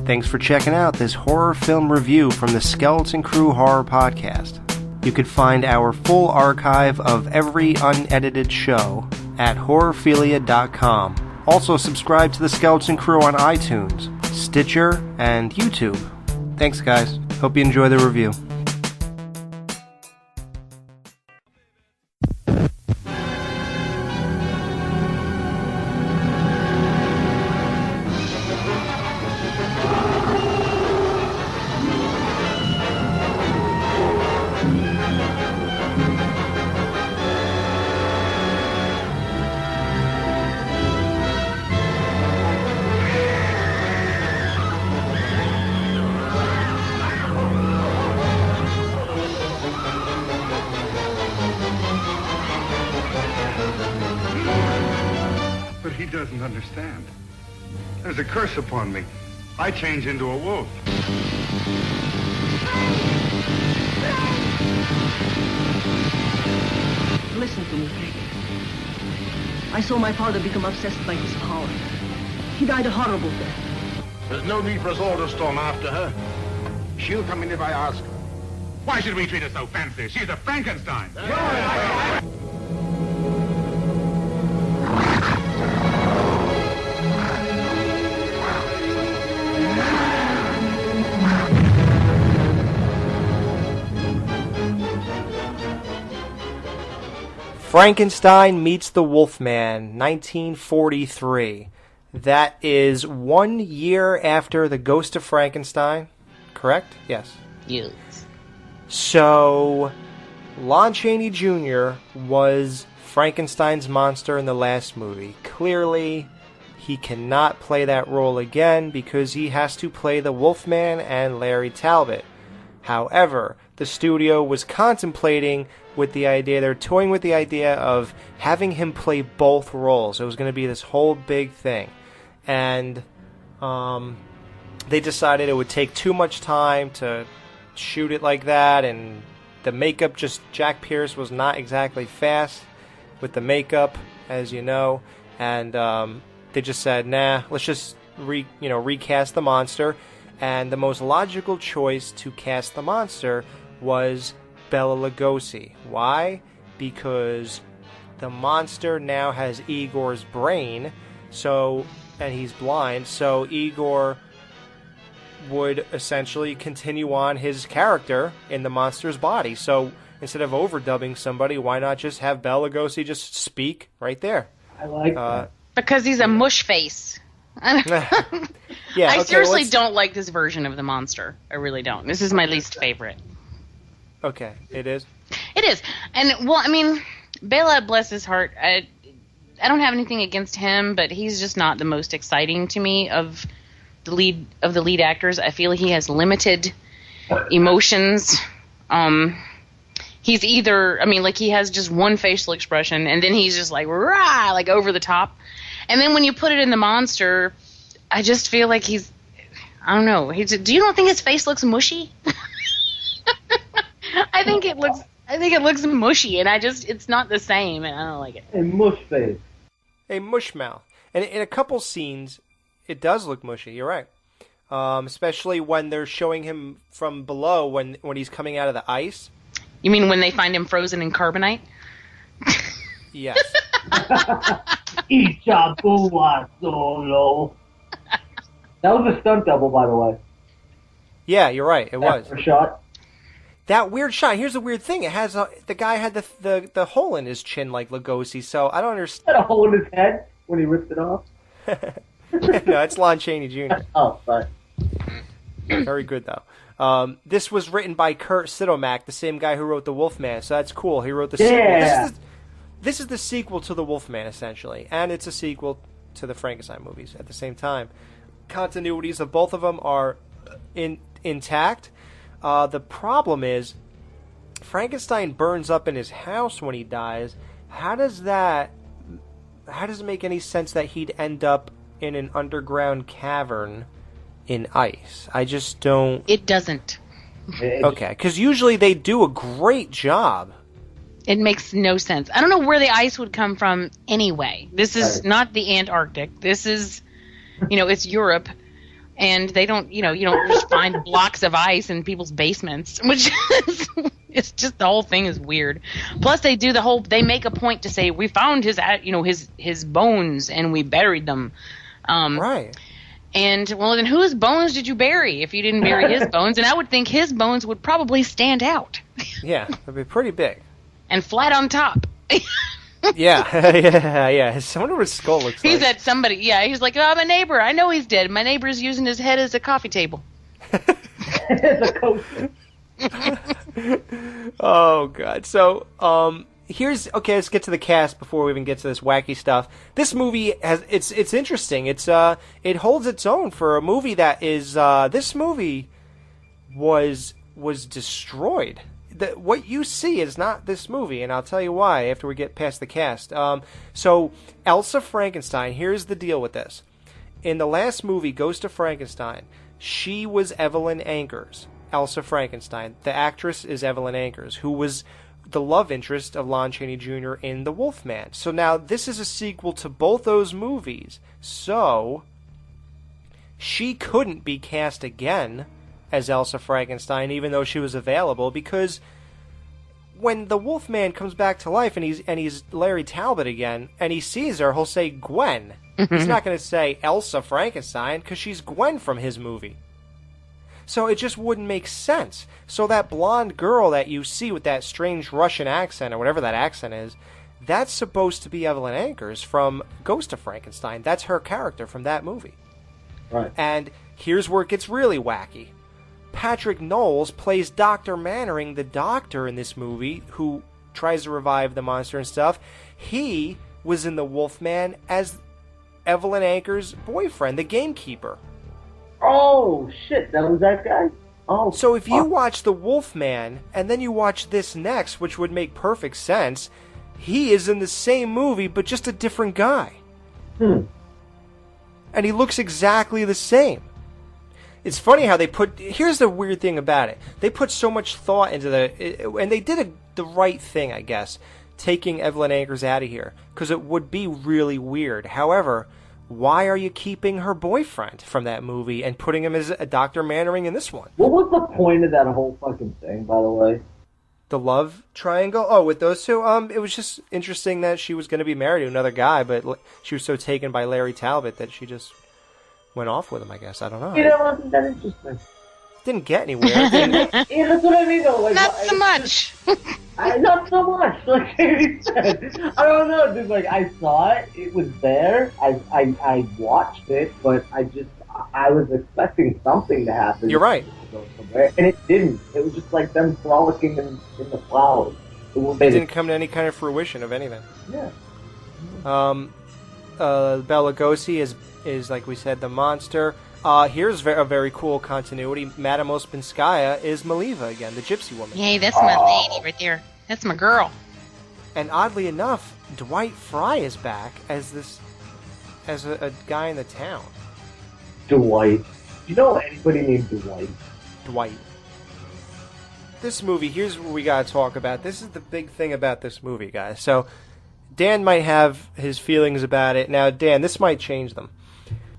Thanks for checking out this horror film review from the Skeleton Crew Horror Podcast. You can find our full archive of every unedited show at horrorphilia.com. Also subscribe to the Skeleton Crew on iTunes, Stitcher, and YouTube. Thanks, guys. Hope you enjoy the review. Understand. There's a curse upon me. I change into a wolf. Listen to me, Frank. I saw my father become obsessed by his power. He died a horrible death. There's no need for us all to storm after her. She'll come in if I ask. Why should we treat her so fancy? She's a Frankenstein. Frankenstein Meets the Wolfman, 1943. That is 1 year after The Ghost of Frankenstein, correct? Yes. Yes. So, Lon Chaney Jr. was Frankenstein's monster in the last movie. Clearly, he cannot play that role again because he has to play the Wolfman and Larry Talbot. However, the studio was contemplating with the idea, they're toying with the idea of having him play both roles. It was going to be this whole big thing. And they decided it would take too much time to shoot it like that, and the makeup, just Jack Pierce was not exactly fast with the makeup, as you know, and they just said, nah, let's just recast the monster. And the most logical choice to cast the monster was Bela Lugosi. Why? Because the monster now has Igor's brain, and he's blind, so Igor would essentially continue on his character in the monster's body. So instead of overdubbing somebody, why not just have Bela Lugosi just speak right there? I like that. Because he's a mush face. Yeah, I seriously don't like this version of the monster. I really don't. This is my least favorite. Okay, it is? It is. And, well, I mean, Bela, bless his heart, I don't have anything against him, but he's just not the most exciting to me of the lead actors. I feel he has limited emotions. He's either, he has just one facial expression, and then he's just like, rah, like over the top. And then when you put it in the monster, I just feel like he's, I don't know. Do you don't think his face looks mushy? I think it looks mushy, and it's not the same, and I don't like it. A mush face. A mush mouth. And in a couple scenes, it does look mushy, you're right. Especially when they're showing him from below when he's coming out of the ice. You mean when they find him frozen in carbonite? Yes. Ichabua solo. That was a stunt double, by the way. Yeah, you're right. It was. For shot. That weird shot. Here's the weird thing. It has the guy had the hole in his chin like Lugosi, so I don't understand. Had a hole in his head when he ripped it off. No, it's Lon Chaney Jr. Oh, sorry. Very good though. This was written by Kurt Sidomak, the same guy who wrote The Wolfman, so that's cool. He wrote the sequel. This is the sequel to The Wolfman, essentially, and it's a sequel to the Frankenstein movies at the same time. Continuities of both of them are intact. The problem is Frankenstein burns up in his house when he dies. How does it make any sense that he'd end up in an underground cavern in ice? I just don't... It doesn't. Okay, because usually they do a great job. It makes no sense. I don't know where the ice would come from anyway. This is not the Antarctic. This is, it's Europe. And they don't, you don't just find blocks of ice in people's basements, which is, it's just, the whole thing is weird. Plus they make a point to say, we found his bones and we buried them. Right. And, well, then whose bones did you bury if you didn't bury his bones? And I would think his bones would probably stand out. Yeah, they'd be pretty big. And flat on top. Yeah. Yeah. I wonder what his skull looks like. He's at somebody, he's like, oh, my neighbor, I know he's dead. My neighbor's using his head as a coffee table. It's a coaster. Oh, God. So, let's get to the cast before we even get to this wacky stuff. This movie it's interesting. It holds its own for a movie that is, this movie was destroyed. What you see is not this movie, and I'll tell you why after we get past the cast. So, Elsa Frankenstein, here's the deal with this. In the last movie, Ghost of Frankenstein, she was Evelyn Ankers, Elsa Frankenstein. The actress is Evelyn Ankers, who was the love interest of Lon Chaney Jr. in The Wolfman. So now this is a sequel to both those movies. So she couldn't be cast again as Elsa Frankenstein, even though she was available, because when the Wolfman comes back to life and he's Larry Talbot again, and he sees her, he'll say Gwen. He's not going to say Elsa Frankenstein, because she's Gwen from his movie. So it just wouldn't make sense. So that blonde girl that you see with that strange Russian accent, or whatever that accent is, that's supposed to be Evelyn Ankers from Ghost of Frankenstein. That's her character from that movie. Right. And here's where it gets really wacky. Patrick Knowles plays Dr. Mannering, the doctor in this movie, who tries to revive the monster and stuff. He was in The Wolfman as Evelyn Ankers' boyfriend, the gamekeeper. Oh, shit, that was that guy? Oh. So if you watch The Wolfman, and then you watch this next, which would make perfect sense, he is in the same movie, but just a different guy. And he looks exactly the same. It's funny how here's the weird thing about it. They put so much thought into and they did the right thing, I guess, taking Evelyn Ankers out of here, because it would be really weird. However, why are you keeping her boyfriend from that movie and putting him as a Dr. Mannering in this one? What was the point of that whole fucking thing, by the way? The love triangle? Oh, with those two? It was just interesting that she was going to be married to another guy, but she was so taken by Larry Talbot that she just went off with him, I guess. I don't know. That wasn't that interesting. Didn't get anywhere. Yeah, that's what I mean, though. Like, Not so much. Not so much. Like Katie said, I don't know, dude. Like, I saw it. It was there. I watched it, but I was expecting something to happen. You're right. And it didn't. It was just like them frolicking in the flowers. It didn't come to any kind of fruition of anything. Yeah. Bela Lugosi is, like we said, the monster. Here's a very cool continuity. Madame Ospinskaya is Maliva again, the gypsy woman. Yay, that's my lady right there. That's my girl. And oddly enough, Dwight Fry is back as a guy in the town. Dwight. Do you know anybody named Dwight? Dwight. This movie, here's what we gotta talk about. This is the big thing about this movie, guys. So, Dan might have his feelings about it. Now, Dan, this might change them.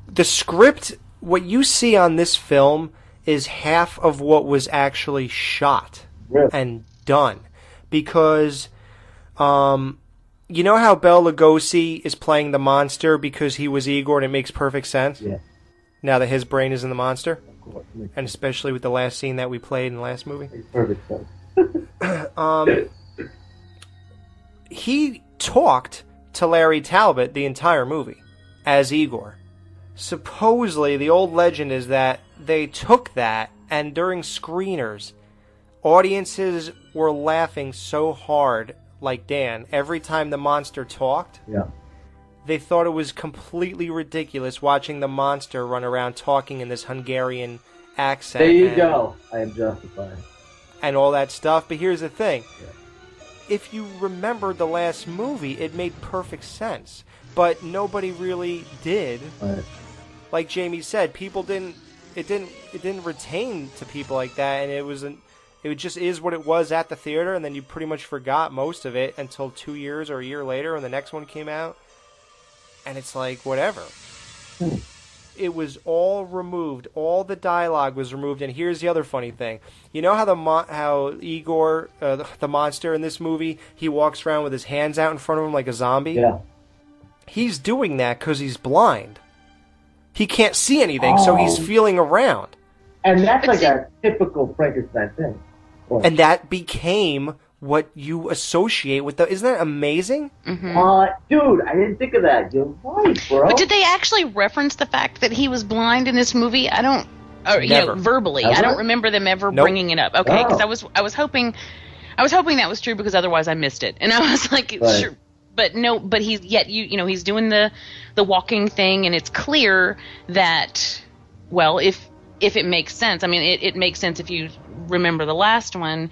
The script, what you see on this film, is half of what was actually shot and done. Because, you know how Bela Lugosi is playing the monster because he was Igor and it makes perfect sense? Yeah. Now that his brain is in the monster? Of course. And especially with the last scene that we played in the last movie? Makes perfect sense. He talked to Larry Talbot the entire movie as Igor. Supposedly, the old legend is that they took that, and during screeners, audiences were laughing so hard, like Dan, every time the monster talked. Yeah. They thought it was completely ridiculous watching the monster run around talking in this Hungarian accent. There you go. I am justified. And all that stuff. But here's the thing. Yeah. If you remember the last movie, it made perfect sense. But nobody really did. Right. Like Jamie said, people didn't retain to people like that, and it just is what it was at the theater, and then you pretty much forgot most of it until 2 years or a year later when the next one came out. And it's like, whatever. It was all removed. All the dialogue was removed. And here's the other funny thing. You know how how Igor, the monster in this movie, he walks around with his hands out in front of him like a zombie? Yeah. He's doing that because he's blind. He can't see anything, so he's feeling around. And that's like a typical Frankenstein thing. And that became what you associate with the... Isn't that amazing? Mm-hmm. Dude, I didn't think of that. You're right, bro. But did they actually reference the fact that he was blind in this movie? I don't... Or, verbally. Ever? I don't remember them ever bringing it up. Okay, because I was hoping that was true because otherwise I missed it. And I was like, sure... But no, but he's he's doing the walking thing, and it's clear that, well, if it makes sense. I mean, it makes sense if you remember the last one,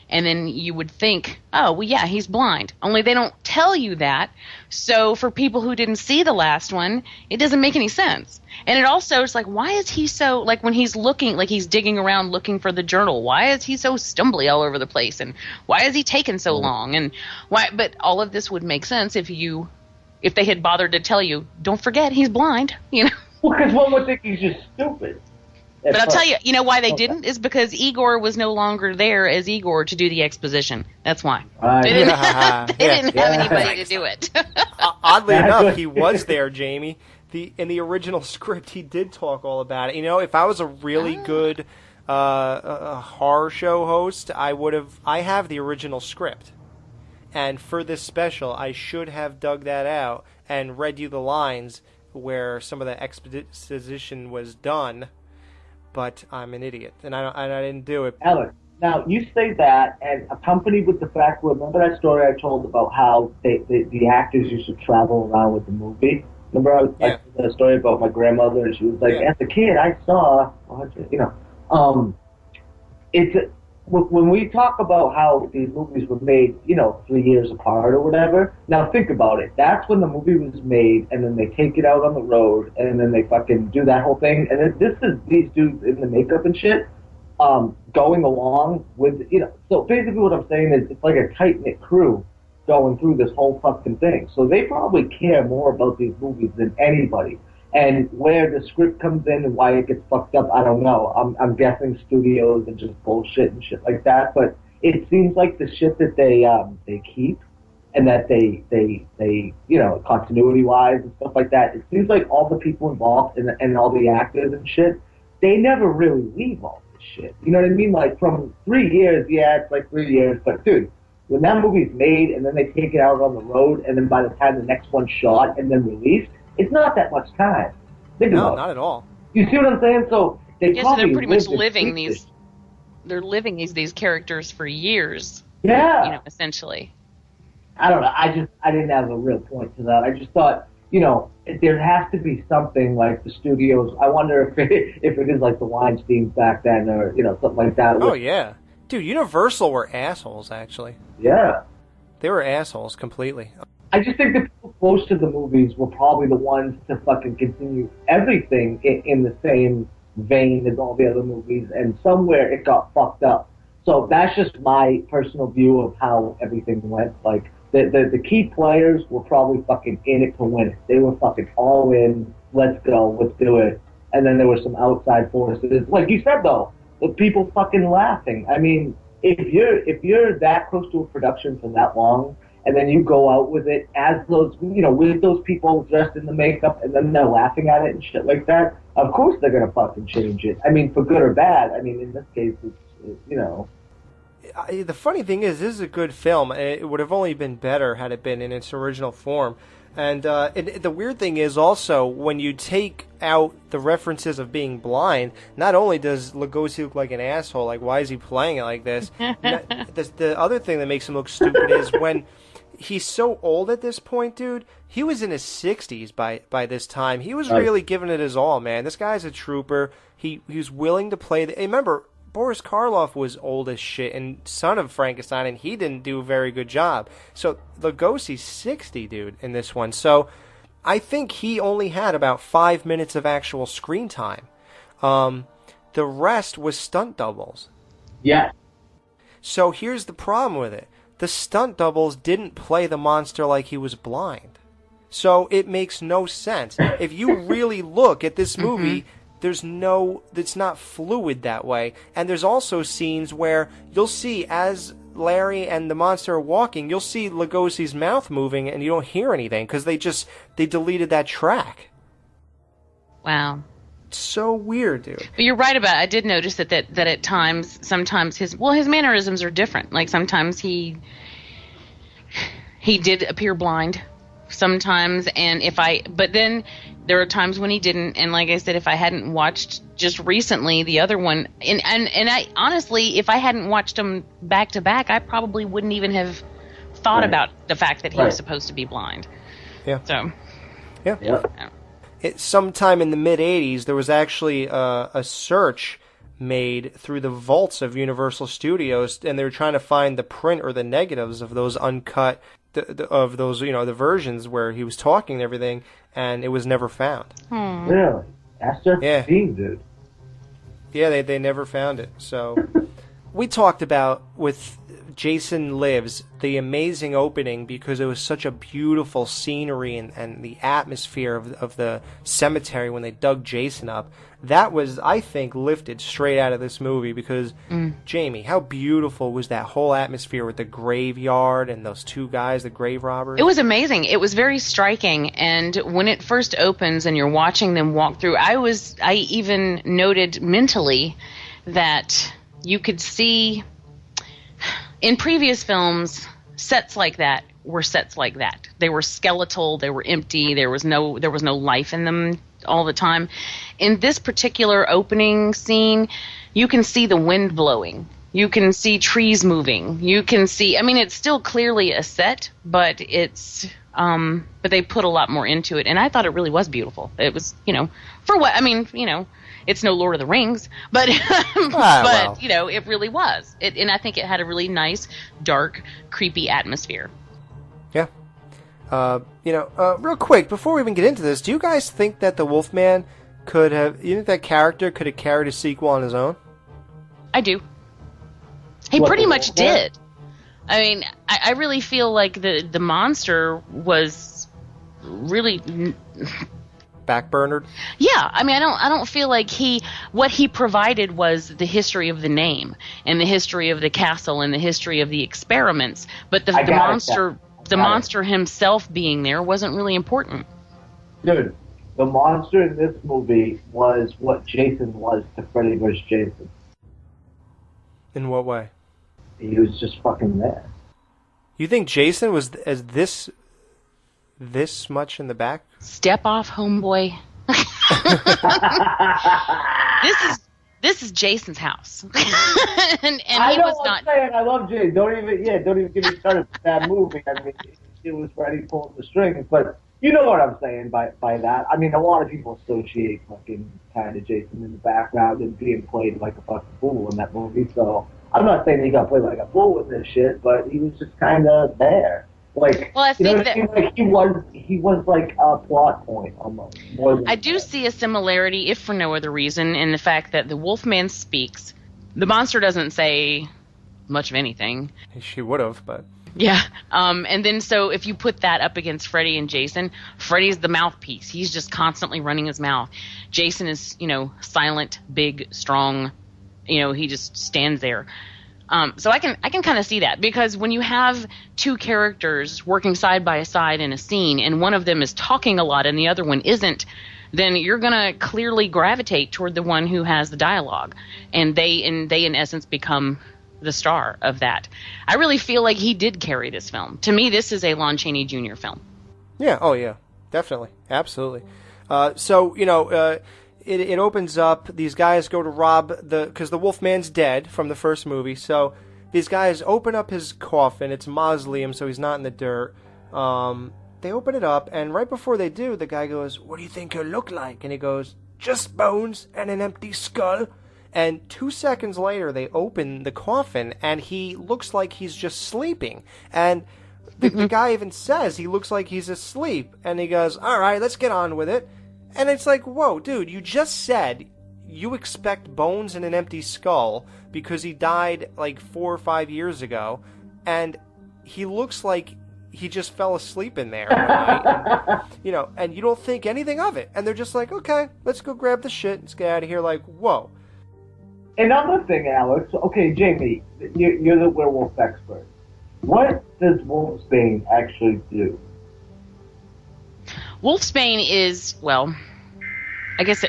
and then you would think, oh, well, yeah, he's blind. Only they don't tell you that. So for people who didn't see the last one, it doesn't make any sense. And it also is like, why is he so, like when he's looking, like he's digging around looking for the journal, why is he so stumbly all over the place? And why is he taking so long? And why, but all of this would make sense if they had bothered to tell you, don't forget, he's blind, you know? Well, because one would think he's just stupid. But I'll tell you, why they didn't is because Igor was no longer there as Igor to do the exposition. That's why. They didn't have anybody to do it. Oddly enough, he was there, Jamie. In the original script, he did talk all about it. You know, if I was a really good horror show host, I have the original script. And for this special, I should have dug that out and read you the lines where some of the exposition was done. But I'm an idiot, and I didn't do it. Alex, now you say that, and accompanied with the fact, remember that story I told about how the actors used to travel around with the movie? Remember I told that story about my grandmother, and she was like, as a kid, I saw, when we talk about how these movies were made, 3 years apart or whatever, now think about it. That's when the movie was made, and then they take it out on the road, and then they fucking do that whole thing. And then this is these dudes in the makeup and shit going along with, So basically what I'm saying is it's like a tight-knit crew going through this whole fucking thing. So they probably care more about these movies than anybody. And where the script comes in and why it gets fucked up, I don't know. I'm guessing studios and just bullshit and shit like that. But it seems like the shit that they keep and that they continuity wise and stuff like that. It seems like all the people involved and all the actors and shit, they never really leave all this shit. You know what I mean? Like from 3 years, it's like 3 years. But dude, when that movie's made and then they take it out on the road and then by the time the next one's shot and then released, it's not that much time. Think about it. No, not at all. You see what I'm saying? So they're pretty much living these. They're living these characters for years. Yeah. Essentially. I don't know. I didn't have a real point to that. I just thought, there has to be something like the studios. I wonder if it is like the Weinsteins back then, or something like that. Oh yeah, dude. Universal were assholes, actually. Yeah. They were assholes completely. I just think the people close to the movies were probably the ones to fucking continue everything in the same vein as all the other movies, and somewhere it got fucked up. So that's just my personal view of how everything went. Like, the key players were probably fucking in it to win it. They were fucking all in, let's go, let's do it. And then there were some outside forces. Like you said, though, the people fucking laughing. I mean, if you're that close to a production for that long, and then you go out with it as those, with those people dressed in the makeup, and then they're laughing at it and shit like that, of course they're gonna fucking change it. I mean, for good or bad. I mean, in this case, it's. The funny thing is, this is a good film. It would have only been better had it been in its original form. And the weird thing is also, when you take out the references of being blind, not only does Lugosi look like an asshole, like, why is he playing it like this? The other thing that makes him look stupid is when he's so old at this point, dude. He was in his 60s by this time. He was really giving it his all, man. This guy's a trooper. He was willing to play. Remember, Boris Karloff was old as shit and son of Frankenstein, and he didn't do a very good job. So Lugosi's 60, dude, in this one. So I think he only had about 5 minutes of actual screen time. The rest was stunt doubles. Yeah. So here's the problem with it. The stunt doubles didn't play the monster like he was blind. So it makes no sense. If you really look at this movie, it's not fluid that way. And there's also scenes where you'll see as Larry and the monster are walking, you'll see Lugosi's mouth moving and you don't hear anything because they deleted that track. Wow. It's so weird, dude. But you're right about it. I did notice that at times, sometimes his mannerisms are different. Like sometimes he did appear blind. Sometimes, but then there are times when he didn't, and like I said, if I hadn't watched just recently the other one, and I honestly, if I hadn't watched them back to back, I probably wouldn't even have thought about the fact that he was supposed to be blind. Yeah. So. Yeah. Sometime in the mid-'80s, there was actually a search made through the vaults of Universal Studios, and they were trying to find the print or the negatives of those uncut, of those, the versions where he was talking and everything, and it was never found. Really? That's just being, dude. Yeah, they never found it. So we talked about with Jason Lives, the amazing opening, because it was such a beautiful scenery and the atmosphere of the cemetery when they dug Jason up. That was, I think, lifted straight out of this movie because, Jamie, how beautiful was that whole atmosphere with the graveyard and those two guys, the grave robbers? It was amazing. It was very striking. And when it first opens and you're watching them walk through, I even noted mentally that you could see in previous films, sets like that were sets like that. They were skeletal, they were empty, there was no life in them all the time. In this particular opening scene, you can see the wind blowing. You can see trees moving. You can see, it's still clearly a set, but but they put a lot more into it, and I thought it really was beautiful. It was, for what, it's no Lord of the Rings, but it really was. And I think it had a really nice, dark, creepy atmosphere. Yeah. Real quick, before we even get into this, do you guys think that the Wolfman you think that character could have carried a sequel on his own? I do. He pretty much did. I really feel like the monster was really backburnered. Yeah, I don't feel like what he provided was the history of the name and the history of the castle and the history of the experiments, but the monster himself being there wasn't really important. Dude, the monster in this movie was what Jason was to Freddy vs. Jason. In what way? He was just fucking there. You think Jason was as this much in the back? Step off, homeboy. This is Jason's house, and he was not. Saying, I love Jason. Don't even get me started with that movie. It was Freddy pulling the strings, but you know what I'm saying by that. A lot of people associate fucking kind of Jason in the background and being played like a fucking fool in that movie. So I'm not saying he got played like a fool with this shit, but he was just kind of there. I think that he was like a plot point almost. I do see a similarity, if for no other reason, in the fact that the Wolfman speaks. The monster doesn't say much of anything. She would have, but yeah. And then so if you put that up against Freddy and Jason, Freddy's the mouthpiece. He's just constantly running his mouth. Jason is, silent, big, strong. He just stands there. So I can kind of see that, because when you have two characters working side by side in a scene and one of them is talking a lot and the other one isn't, then you're going to clearly gravitate toward the one who has the dialogue, and they in essence become the star of that. I really feel like he did carry this film. To me, this is a Lon Chaney Jr. film. Yeah, oh yeah, definitely, absolutely. It opens up, these guys go to rob because the Wolfman's dead from the first movie, so these guys open up his coffin. It's a mausoleum, so he's not in the dirt. They open it up, and right before they do, the guy goes, "What do you think he'll look like?" And he goes, "Just bones and an empty skull." And 2 seconds later, they open the coffin, and he looks like he's just sleeping. And the guy even says he looks like he's asleep, and he goes, "All right, let's get on with it." And it's like, whoa, dude, you just said you expect bones and an empty skull because he died like 4 or 5 years ago, and he looks like he just fell asleep in there one night. And, and you don't think anything of it. And they're just like, okay, let's go grab the shit. Let's get out of here. Like, whoa. Another thing, Alex. Okay, Jamie, you're the werewolf expert. What does Wolfsbane actually do? Wolfsbane is, well, I guess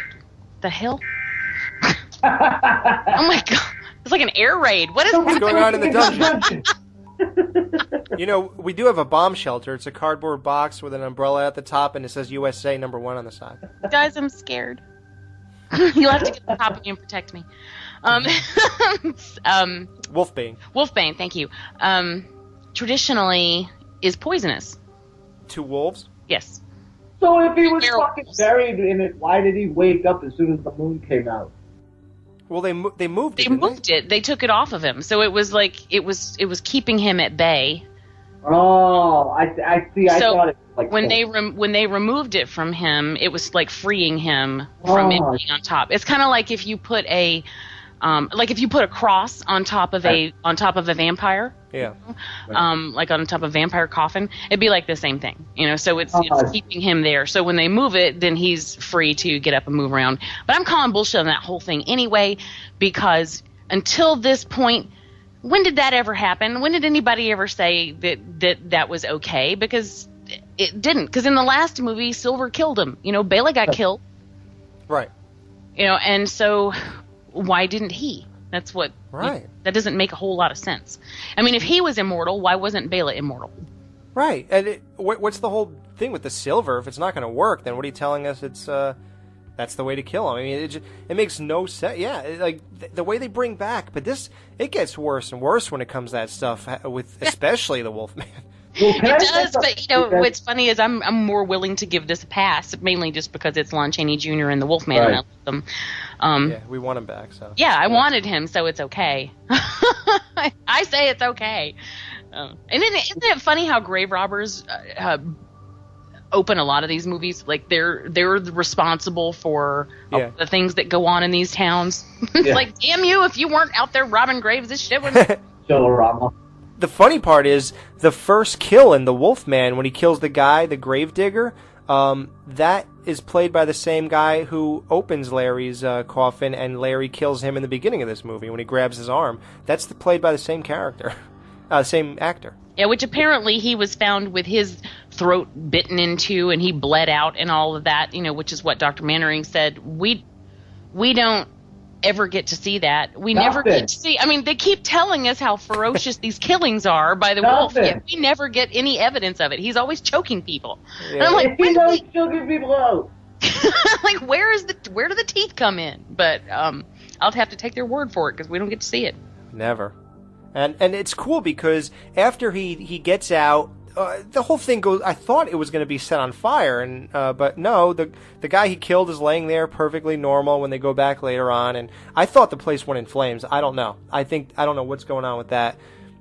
the hell? Oh my god. It's like an air raid. What is What's going on in the dungeon? We do have a bomb shelter. It's a cardboard box with an umbrella at the top, and it says USA #1 on the side. Guys, I'm scared. You'll have to get the top of me and protect me. Wolfbane. Wolfbane, thank you. Traditionally is poisonous. To wolves? Yes. So if he was Werewolves. fucking buried in it, why did he wake up as soon as the moon came out? Well, they moved it. They moved it. They took it off of him, so it was like it was keeping him at bay. Oh, I see. I thought it was like when they removed it from him, it was like freeing him from it being on top. It's kind of like if you put a cross on top of a vampire. Yeah. Like on top of a vampire coffin, it'd be like the same thing, So it's keeping him there. So when they move it, then he's free to get up and move around. But I'm calling bullshit on that whole thing anyway, because until this point, when did that ever happen? When did anybody ever say that was okay? Because it didn't. Because in the last movie, Silver killed him. Bela got killed. Right. And so why didn't he? That's what. Right. That doesn't make a whole lot of sense. I mean, if he was immortal, why wasn't Bela immortal? Right. And what's the whole thing with the silver? If it's not going to work, then what are you telling us? It's that's the way to kill him. I mean, it makes no sense. Yeah, the way they bring back, but it gets worse and worse when it comes to that stuff with especially the Wolfman. It does, but what's funny is I'm more willing to give this a pass, mainly just because it's Lon Chaney Jr. and the Wolfman, and I love them. Yeah, we want him back, so. Yeah, I wanted him, so it's okay. I say it's okay. And then, isn't it funny how grave robbers open a lot of these movies? Like they're responsible for the things that go on in these towns. It's like, damn you, if you weren't out there robbing graves, this shit would. The funny part is the first kill in the Wolfman, when he kills the guy, the gravedigger, that is played by the same guy who opens Larry's coffin, and Larry kills him in the beginning of this movie when he grabs his arm. That's played by the same character, same actor. Yeah, which apparently he was found with his throat bitten into, and he bled out and all of that, which is what Dr. Mannering said. We don't ever get to see that. We never get to see. I mean, they keep telling us how ferocious these killings are by the wolf, yet we never get any evidence of it. He's always choking people. Yeah. And I'm like, he's always choking people out. Like, where do the teeth come in? But I'll have to take their word for it because we don't get to see it. Never. And it's cool because after he gets out, the whole thing goes. I thought it was going to be set on fire, and but no, the guy he killed is laying there perfectly normal when they go back later on, and I thought the place went in flames. I don't know. I don't know what's going on with that.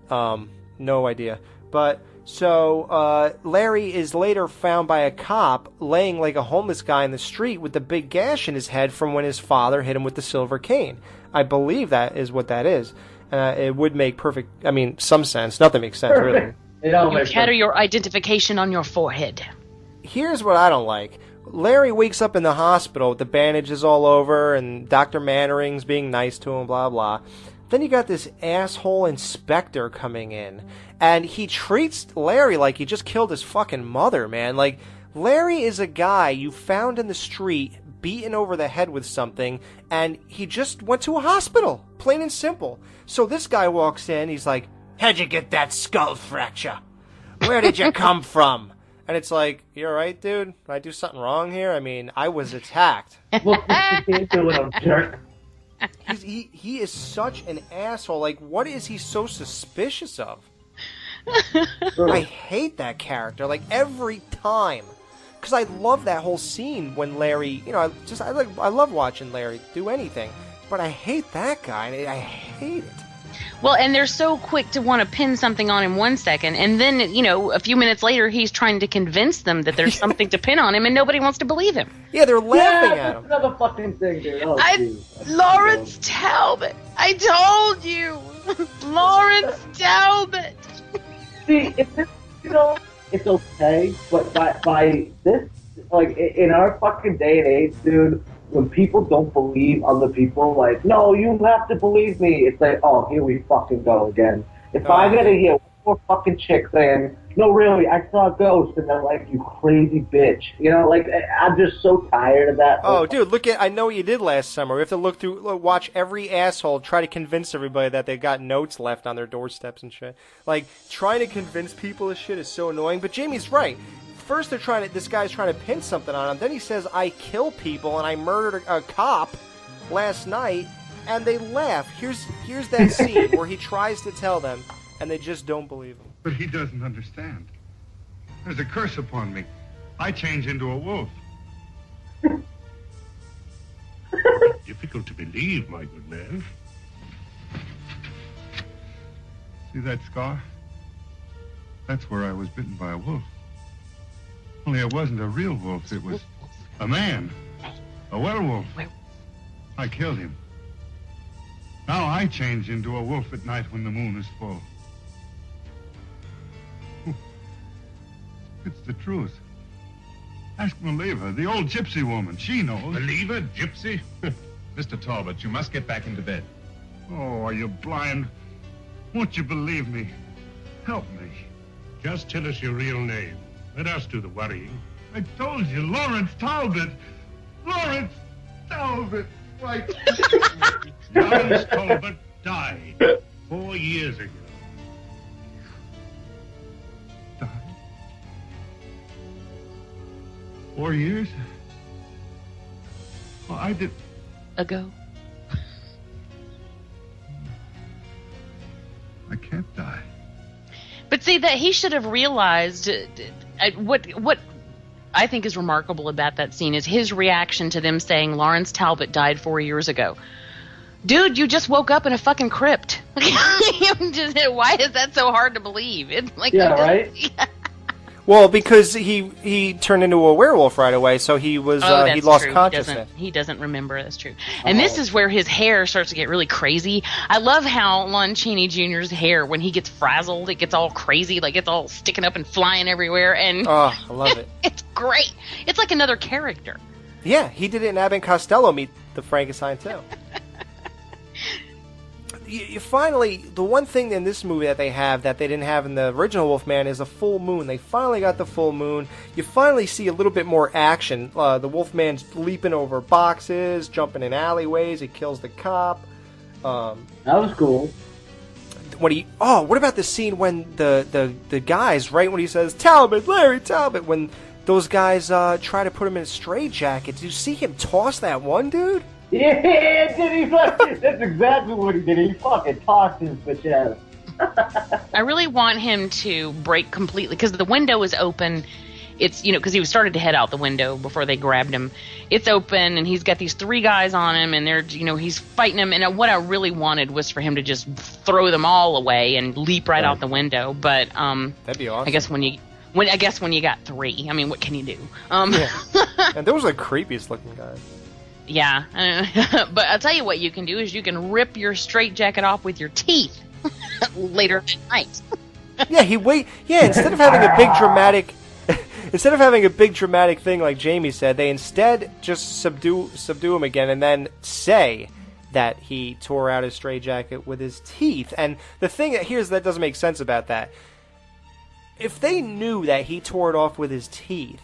No idea. But so Larry is later found by a cop laying like a homeless guy in the street with the big gash in his head from when his father hit him with the silver cane. I believe that is what that is. It would make some sense. Nothing makes sense, really. You carry your identification on your forehead. Here's what I don't like. Larry wakes up in the hospital with the bandages all over, and Dr. Mannering's being nice to him, blah, blah. Then you got this asshole inspector coming in, and he treats Larry like he just killed his fucking mother, man. Like, Larry is a guy you found in the street, beaten over the head with something, and he just went to a hospital, plain and simple. So this guy walks in, he's like, "How'd you get that skull fracture? Where did you come from?" And it's like, you all right, dude? Did I do something wrong here? I mean, I was attacked. He is such an asshole. Like, what is he so suspicious of? I hate that character, like, every time. Because I love that whole scene when Larry, I love watching Larry do anything. But I hate that guy. I hate it. Well, and they're so quick to want to pin something on him 1 second, and then, a few minutes later, he's trying to convince them that there's something to pin on him, and nobody wants to believe him. Yeah, they're laughing at him. Another fucking thing, dude. Oh, Lawrence Talbot! I told you! Lawrence Talbot! See, if this, it's okay, but by this, like, in our fucking day and age, dude, when people don't believe other people, like, no, you have to believe me, it's like, oh, here we fucking go again. If I gotta hear one more fucking chick saying, no, really, I saw a ghost, and they're like, you crazy bitch. You know, like, I'm just so tired of that. Oh, dude, look at, I know what you did last summer. We have to watch every asshole try to convince everybody that they got notes left on their doorsteps and shit. Like, trying to convince people of shit is so annoying, but Jamie's right. First this guy's trying to pin something on him, then he says, I kill people and I murdered a cop last night, and they laugh. Here's that scene where he tries to tell them, and they just don't believe him. But he doesn't understand. There's a curse upon me. I change into a wolf. Difficult to believe, my good man. See that scar? That's where I was bitten by a wolf. Only it wasn't a real wolf. It was a man. A werewolf. I killed him. Now I change into a wolf at night when the moon is full. It's the truth. Ask Maliva, the old gypsy woman. She knows. Maliva? Gypsy? Mr. Talbot, you must get back into bed. Oh, are you blind? Won't you believe me? Help me. Just tell us your real name. Let us do the worrying. I told you, Lawrence Talbot. Lawrence Talbot. Right. Lawrence Talbot died 4 years ago. Died? 4 years? Well, I did... Ago. I can't die. But see, that he should have realized what I think is remarkable about that scene is his reaction to them saying Lawrence Talbot died 4 years ago. Dude, you just woke up in a fucking crypt. Why is that so hard to believe? It's like, yeah, right? Yeah. Well, because he turned into a werewolf right away, so he was he lost true. consciousness. He doesn't remember. That's true. And this is where his hair starts to get really crazy. I love how Lon Chaney Jr.'s hair, when he gets frazzled, it gets all crazy, like it's all sticking up and flying everywhere. And oh, I love it. It's great. It's like another character. Yeah, he did it in Abbott and Costello Meet the Frankenstein too. You finally, the one thing in this movie that they have that they didn't have in the original Wolfman is a full moon. They finally got the full moon. You finally see a little bit more action. The Wolfman's leaping over boxes, jumping in alleyways. He kills the cop. That was cool. What about the scene when the guys, right when he says, Talbot, Larry Talbot, when those guys try to put him in a straitjacket. Did you see him toss that one dude? Yeah, did he? That's exactly what he did. He fucking tossed his bitch ass. I really want him to break completely, because the window is open. It's, because he was started to head out the window before they grabbed him. It's open, and he's got these 3 guys on him, and they're, he's fighting them. And what I really wanted was for him to just throw them all away and leap right out the window. But that'd be awesome. I guess when you got 3, I mean, what can you do? Yeah. And those are the creepiest looking guys. Yeah, but I'll tell you what you can do is you can rip your straitjacket off with your teeth later that night. Instead of having a big dramatic thing like Jamie said, they instead just subdue him again and then say that he tore out his straitjacket with his teeth. And the thing that doesn't make sense about that, if they knew that he tore it off with his teeth,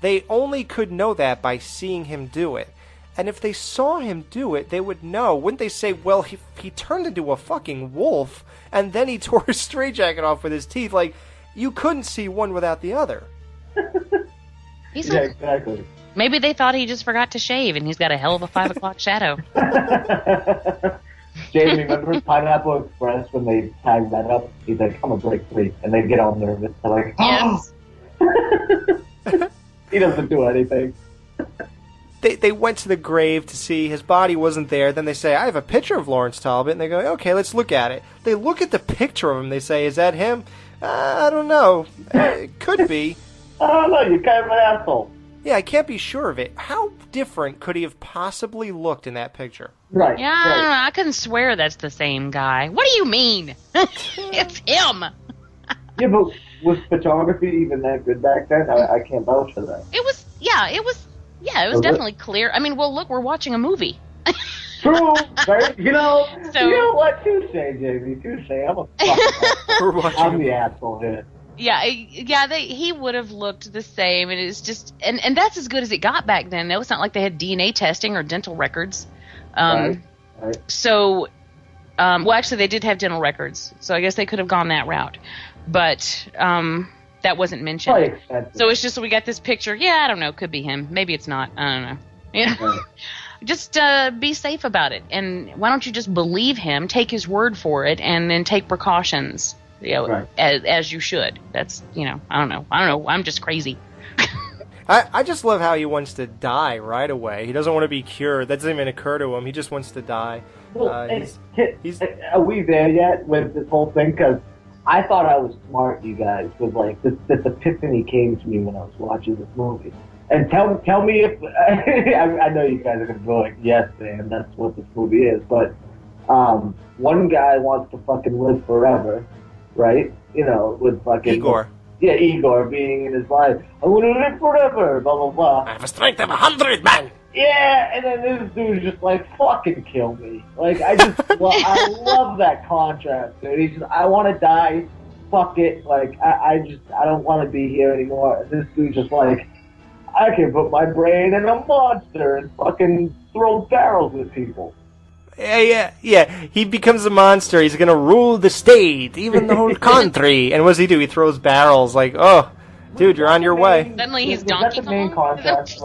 they only could know that by seeing him do it. And if they saw him do it, they would know. Wouldn't they say, well, he turned into a fucking wolf, and then he tore his straitjacket off with his teeth? Like, you couldn't see one without the other. Yeah, exactly. Maybe they thought he just forgot to shave, and he's got a hell of a 5 o'clock shadow. Jamie, remember Pineapple Express when they tagged that up? He's like, I'm a break free. And they get all nervous. They're like, yes. He doesn't do anything. They went to the grave to see his body wasn't there. Then they say, I have a picture of Lawrence Talbot. And they go, okay, let's look at it. They look at the picture of him. They say, is that him? I don't know. It could be. I don't know. You're kind of an asshole. Yeah, I can't be sure of it. How different could he have possibly looked in that picture? Right. Yeah, I don't know. I couldn't swear that's the same guy. What do you mean? It's him. Yeah, but was photography even that good back then? I can't vouch for that. It was definitely clear. I mean, well, look, we're watching a movie. True, right? You know what? Touche, Jamie. Touche. I'm the asshole here. Yeah, he would have looked the same, and it's just, and that's as good as it got back then. Though it's not like they had DNA testing or dental records. Right. So, well, actually, they did have dental records, so I guess they could have gone that route, but that wasn't mentioned. So it's just we got this picture. Yeah, I don't know. Could be him. Maybe it's not. I don't know. Yeah. Right. Just be safe about it, and why don't you just believe him, take his word for it, and then take precautions. Right. as you should. That's, I don't know. I'm just crazy. I just love how he wants to die right away. He doesn't want to be cured. That doesn't even occur to him. He just wants to die. Well, are we there yet with this whole thing? Because I thought I was smart, you guys, with like this epiphany came to me when I was watching this movie. And tell me if I know you guys are gonna go like, yes, man, that's what this movie is. But one guy wants to fucking live forever. Right? With fucking... Igor. Yeah, Igor being in his life. I want to live forever, blah, blah, blah. I have a strength of 100, man! Yeah, and then this dude's just like, fucking kill me. Like, I love that contrast, dude. He's just, I want to die, fuck it. Like, I don't want to be here anymore. And this dude's just like, I can put my brain in a monster and fucking throw barrels at people. Yeah. He becomes a monster. He's gonna rule the state, even the whole country. And what does he do? He throws barrels. Like, oh, dude, you're on your way. Suddenly he's Donkey Kong. That's the main contrast.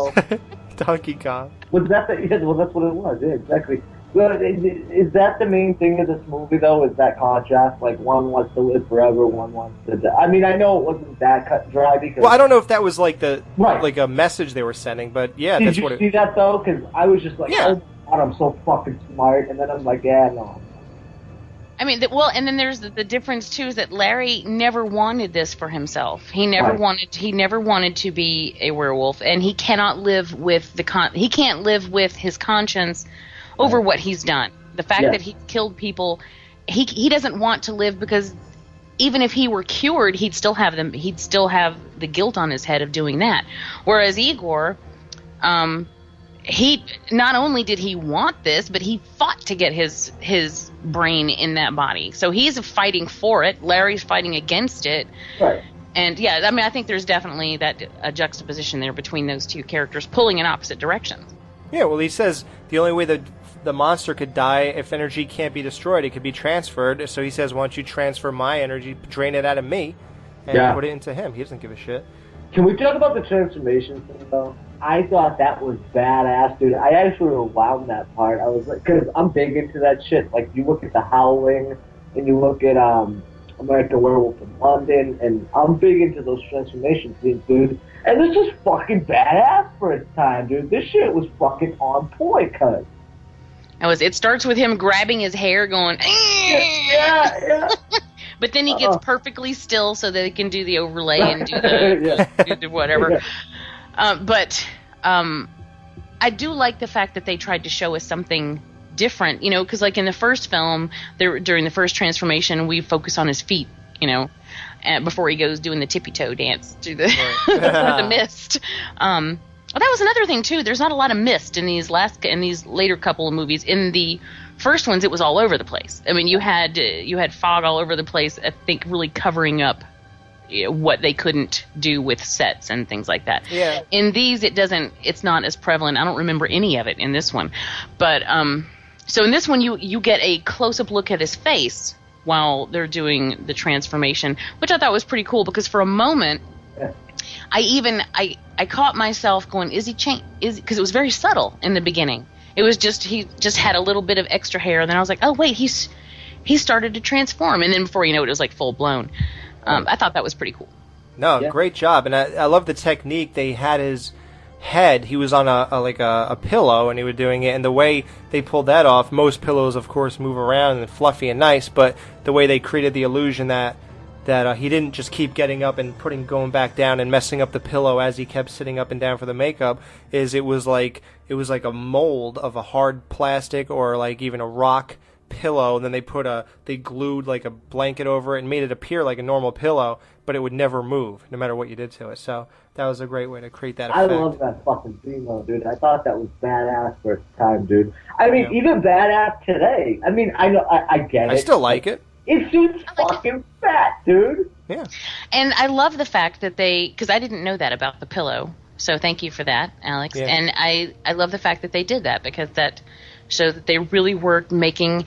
Donkey Kong. Well, that's what it was. Yeah, exactly. Well, is that the main thing of this movie, though? Is that contrast? Like, one wants to live forever, one wants to die. I mean, I know it wasn't that cut and dry because... Well, I don't know if that was like like a message they were sending, but yeah, that's what it... Did you see that, though? Because I was just like, yeah. Oh, God, I'm so fucking smart, and then I'm like, yeah, no. I mean, and then there's the difference too is that Larry never wanted this for himself. He never wanted to be a werewolf, and he cannot live with he can't live with his conscience over what he's done. The fact that he killed people, he doesn't want to live because even if he were cured, he'd still have the guilt on his head of doing that. Whereas Igor, he not only did he want this, but he fought to get his brain in that body. So he's fighting for it. Larry's fighting against it. Right. And yeah, I mean, I think there's definitely a juxtaposition there between those two characters pulling in opposite directions. Yeah, well, he says the only way that the monster could die if energy can't be destroyed, it could be transferred. So he says, why don't you transfer my energy, drain it out of me, and put it into him. He doesn't give a shit. Can we talk about the transformation thing, though? I thought that was badass, dude. I actually rewound that part. I was like, because I'm big into that shit. Like, you look at The Howling, and you look at American Werewolf in London, and I'm big into those transformation scenes, dude. And this is fucking badass for its time, dude. This shit was fucking on point, cuz. It starts with him grabbing his hair, going, yeah. But then he gets perfectly still so that he can do the overlay and do the do whatever. Yeah. But I do like the fact that they tried to show us something different, because like in the first film, during the first transformation, we focus on his feet, before he goes doing the tippy toe dance through the mist. Well, that was another thing too. There's not a lot of mist in these later couple of movies. In the first ones, it was all over the place. I mean, you had fog all over the place. I think really covering up what they couldn't do with sets and things like that. Yeah. In these, it's not as prevalent. I don't remember any of it in this one, but so in this one, you get a close up look at his face while they're doing the transformation, which I thought was pretty cool because for a moment. I caught myself going, is he changed? Because it was very subtle in the beginning. It was just he just had a little bit of extra hair, and then I was like, oh wait, he started to transform, and then before you know it, it was like full blown. I thought that was pretty cool. No, great job, and I love the technique. They had his head. He was on a pillow, and he was doing it, and the way they pulled that off. Most pillows, of course, move around and fluffy and nice, but the way they created the illusion that he didn't just keep getting up and going back down and messing up the pillow as he kept sitting up and down for the makeup, it was like a mold of a hard plastic or like even a rock pillow, and then they glued like a blanket over it and made it appear like a normal pillow, but it would never move no matter what you did to it. So that was a great way to create that effect. I love that fucking scene though, dude. I thought that was badass for its time, dude. I mean, even badass today. I mean, I know, I get it. I still like it. It's just fucking fat, dude. Yeah. And I love the fact that because I didn't know that about the pillow. So thank you for that, Alex. Yeah. And I love the fact that they did that, because that shows that they really were making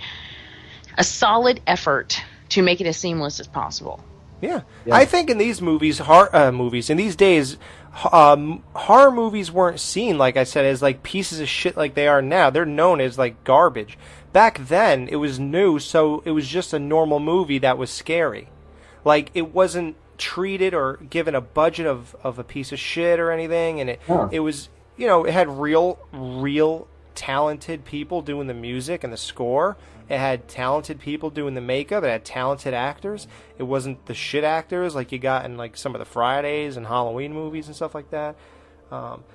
a solid effort to make it as seamless as possible. Yeah. I think in these movies, in these days, horror movies weren't seen, like I said, as like pieces of shit like they are now. They're known as like garbage. Back then, it was new, so it was just a normal movie that was scary. Like, it wasn't treated or given a budget of a piece of shit or anything, and it was, it had real talented people doing the music and the score. It had talented people doing the makeup. It had talented actors. It wasn't the shit actors like you got in like some of the Fridays and Halloween movies and stuff like that.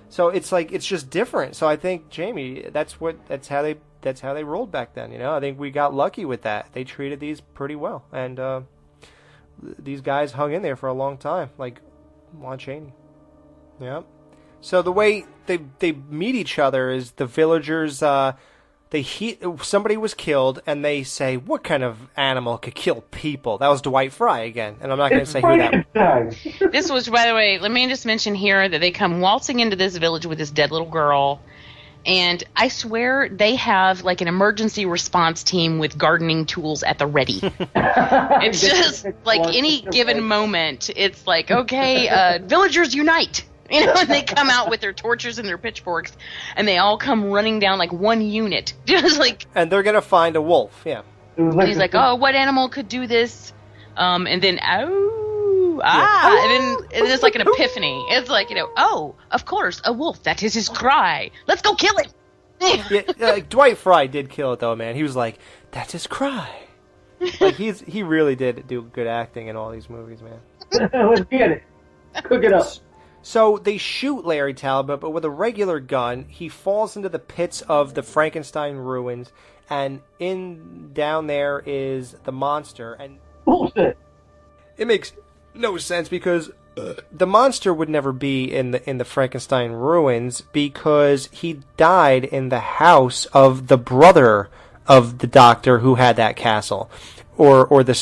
So it's like, it's just different. So I think, Jamie, that's how they rolled back then. I think we got lucky with that. They treated these pretty well, and these guys hung in there for a long time, like Lon Chaney. Yeah. So the way they meet each other is the villagers. Somebody was killed, and they say, "What kind of animal could kill people?" That was Dwight Fry again, and I'm not going to say who that was. This was, by the way, let me just mention here that they come waltzing into this village with this dead little girl, and I swear they have like an emergency response team with gardening tools at the ready. It's just like any given moment, it's like, okay, villagers unite. And they come out with their torches and their pitchforks, and they all come running down like one unit. Just like, and they're gonna find a wolf. Yeah. And he's like, "Oh, what animal could do this?" And then, and then it's like an epiphany. It's like, oh, of course, a wolf. That is his cry. Let's go kill it. Yeah, Dwight Fry did kill it though, man. He was like, "That's his cry." Like he really did do good acting in all these movies, man. Let's get it. Cook it up. So they shoot Larry Talbot, but with a regular gun. He falls into the pits of the Frankenstein ruins, and down there is the monster. And bullshit. It makes no sense because the monster would never be in the Frankenstein ruins because he died in the house of the brother of the doctor who had that castle, or the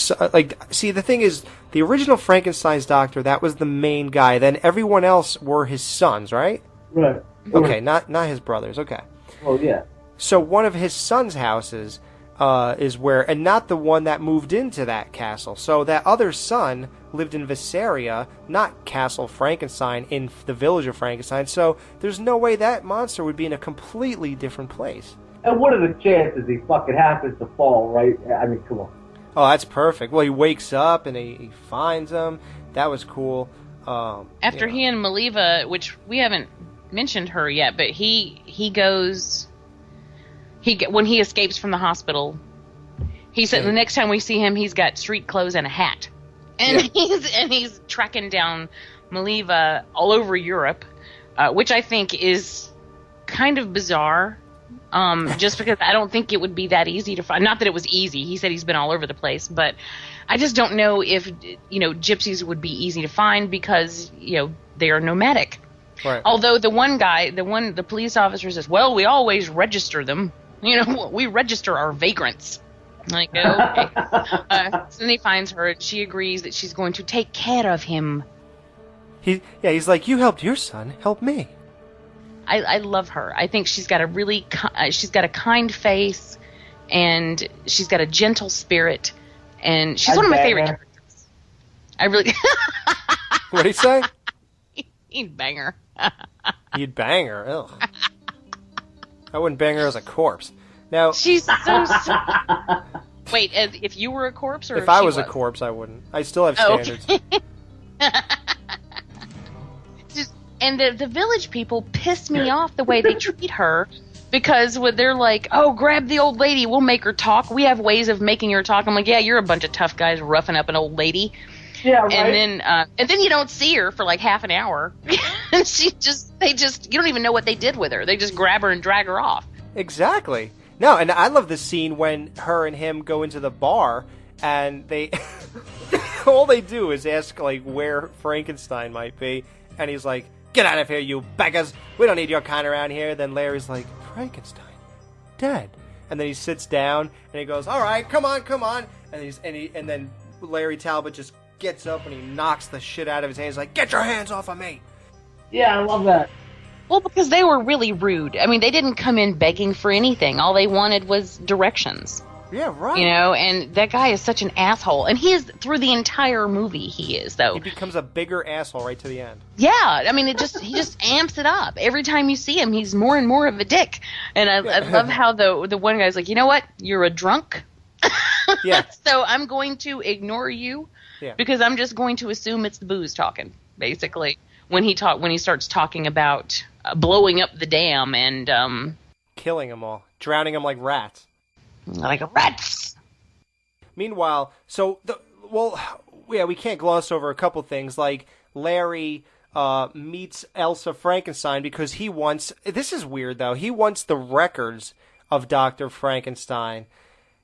See, the thing is, the original Frankenstein's doctor, that was the main guy. Then everyone else were his sons, right? Right. Okay, not his brothers. Okay. Well, yeah. So one of his son's houses is where, and not the one that moved into that castle. So that other son lived in Visaria, not Castle Frankenstein, in the village of Frankenstein. So there's no way that monster would be in a completely different place. And what are the chances he fucking happens to fall, right? I mean, come on. Oh, that's perfect. Well, he wakes up and he finds him. That was cool. After he and Maliva, which we haven't mentioned her yet, but he goes... when he escapes from the hospital, he said the next time we see him, he's got street clothes and a hat, and he's tracking down Maliva all over Europe, which I think is kind of bizarre. Just because I don't think it would be that easy to find. Not that it was easy. He said he's been all over the place, but I just don't know if gypsies would be easy to find because they are nomadic. Right. Although the police officer says, "Well, we always register them. We register our vagrants." Like, okay. So then he finds her, and she agrees that she's going to take care of him. He's like, "You helped your son, help me." I love her. I think she's got she's got a kind face, and she's got a gentle spirit, and she's one of my favorite characters. I really. What'd he say? He'd bang her. You'd bang her. Ugh. I wouldn't bang her as a corpse. Now she's so. Wait, if you were a corpse, or if I was a corpse, I wouldn't. I still have standards. Okay. And the village people piss me off the way they treat her, because when they're like, "Oh, grab the old lady, we'll make her talk. We have ways of making her talk." I'm like, "Yeah, you're a bunch of tough guys roughing up an old lady." Yeah, right. And then you don't see her for like half an hour. And you don't even know what they did with her. They just grab her and drag her off. Exactly. No, and I love the scene when her and him go into the bar, and they all they do is ask like where Frankenstein might be, and he's like, "Get out of here, you beggars! We don't need your kind around here." Then Larry's like, "Frankenstein, dead," and then he sits down and he goes, "All right, come on," and then Larry Talbot just gets up and he knocks the shit out of his hands, like, "Get your hands off of me!" Yeah, I love that. Well, because they were really rude. I mean, they didn't come in begging for anything. All they wanted was directions. Yeah, right. You know, and that guy is such an asshole. And he is, through the entire movie, he is, though. He becomes a bigger asshole right to the end. Yeah, I mean, he just amps it up. Every time you see him, he's more and more of a dick. And I love how the one guy's like, you know what? You're a drunk. Yeah. So I'm going to ignore you because I'm just going to assume it's the booze talking, basically. When he starts talking about blowing up the dam and killing them all, drowning them like rats. Like rats. Meanwhile, we can't gloss over a couple things. Like Larry meets Elsa Frankenstein because he wants. This is weird though. He wants the records of Dr. Frankenstein.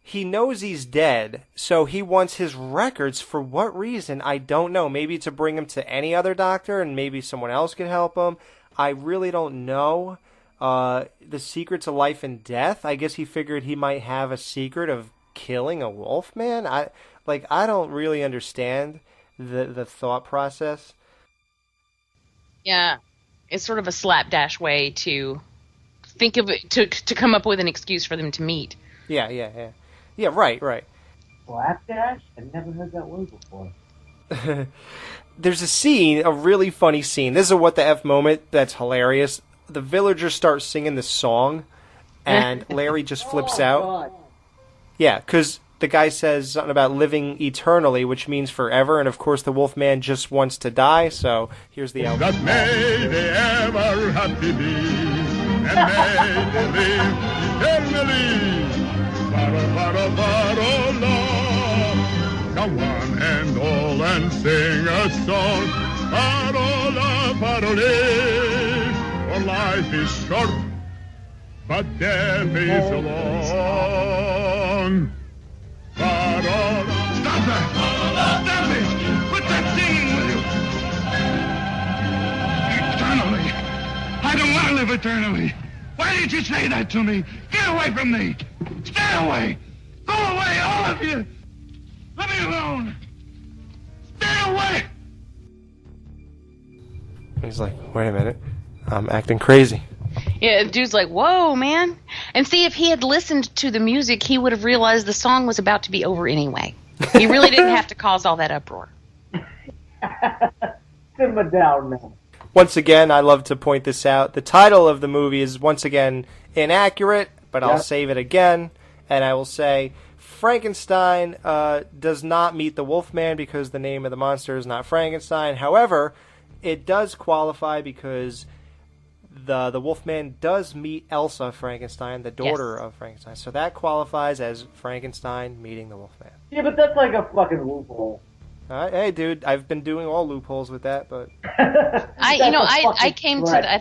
He knows he's dead, so he wants his records. For what reason? I don't know. Maybe to bring him to any other doctor, and maybe someone else can help him. I really don't know. The secrets of life and death. I guess he figured he might have a secret of killing a Wolfman. I don't really understand the thought process. Yeah, it's sort of a slapdash way to think of it, to come up with an excuse for them to meet. Yeah, right. Slapdash? I've never heard that word before. There's a scene, a really funny scene. This is a what the F moment that's hilarious. The villagers start singing this song, and Larry just flips out. God. Yeah, because the guy says something about living eternally, which means forever, and of course the Wolfman just wants to die, so here's the album. That may they ever happy be, and may they live eternally. Come one and all and sing a song. Parola, parole. For life is short, but death is long. Parola. Stop that! Stop it! Quit that singing, will you? Eternally. I don't want to live eternally. Why did you say that to me? Get away from me! Stay away! Go away, all of you! Let me alone! Stay away! He's like, wait a minute. I'm acting crazy. Yeah, the dude's like, whoa, man. And see, if he had listened to the music, he would have realized the song was about to be over anyway. He really didn't have to cause all that uproar. Simmer down now. Once again, I love to point this out. The title of the movie is once again inaccurate, but I'll save it again, and I will say Frankenstein does not meet the Wolfman because the name of the monster is not Frankenstein. However, it does qualify because the Wolfman does meet Elsa Frankenstein, the daughter of Frankenstein. So that qualifies as Frankenstein meeting the Wolfman. Yeah, but that's like a fucking loophole. Hey, dude, I've been doing all loopholes with that, but I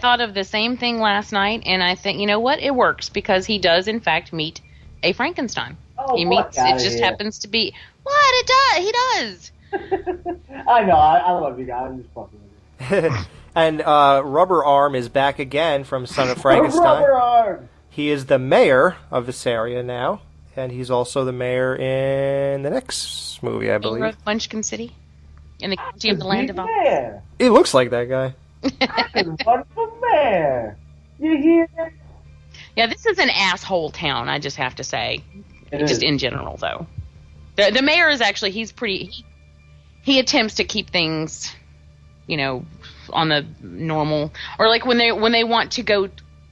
thought of the same thing last night, and I think, you know what, it works because he does in fact meet a Frankenstein. Oh, he meets. It just happens to be what it does. He does. I know. I love you guys. I'm just fucking with you. And Rubber Arm is back again from Son of Frankenstein. Rubber Arm. He is the mayor of this area now, and he's also the mayor in the next movie, I believe. Munchkin City, in the county of the land of Oz. He looks like that guy. I could run for mayor. You hear that? Yeah, this is an asshole town. I just have to say, just in general, though. The mayor is actually he attempts to keep things, you know, on the normal, or like when they want to go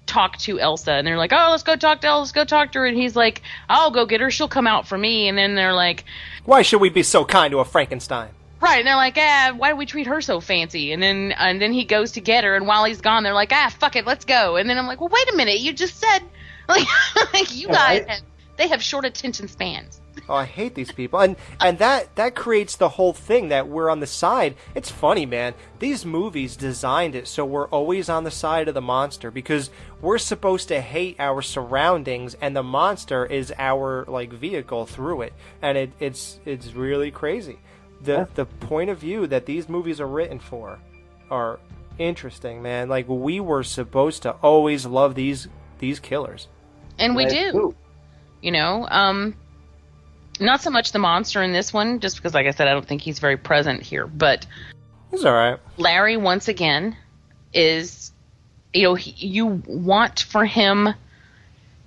talk to Elsa and they're like, oh, let's go talk to Elsa, let's go talk to her, and he's like, I'll go get her, she'll come out for me, and then they're like, why should we be so kind to a Frankenstein? Right, and they're like, why do we treat her so fancy? And then he goes to get her, and while he's gone, they're like, fuck it, let's go. And then I'm like, well, wait a minute, you just said, like you guys they have short attention spans. Oh, I hate these people. And that creates the whole thing that we're on the side. It's funny, man. These movies designed it so we're always on the side of the monster because we're supposed to hate our surroundings and the monster is our like vehicle through it. And it's really crazy. The point of view that these movies are written for are interesting, man. Like we were supposed to always love these killers. And we do. You know, not so much the monster in this one, just because, like I said, I don't think he's very present here. But he's all right. Larry, once again, is, you know, you want for him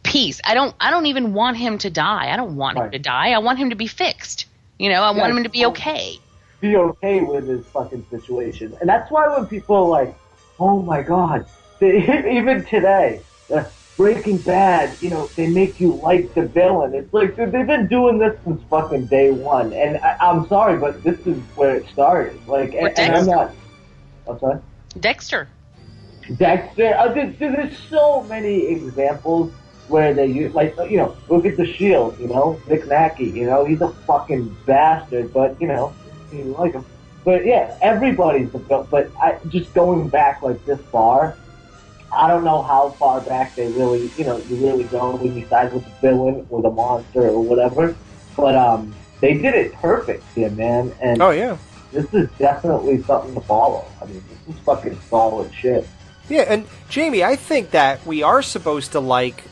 peace. I don't even want him to die. I don't want him to die. I want him to be fixed. You know, I want him to be okay. Be okay with his fucking situation. And that's why when people are like, oh my God, even today, Breaking Bad, you know, they make you like the villain. It's like, dude, they've been doing this since fucking day one. And I'm sorry, but this is where it started. Like, and I'm not. I'm sorry? Dexter. There's so many examples where they use, like, you know, look at The Shield, you know, Nick Mackey, you know, he's a fucking bastard, but, you know, you like him. But yeah, everybody's the villain. But just going back like this far, I don't know how far back they really, you know, you really go when you side with the villain or the monster or whatever. But they did it perfect here, man. And oh yeah, this is definitely something to follow. I mean, this is fucking solid shit. Yeah, and Jamie, I think that we are supposed to like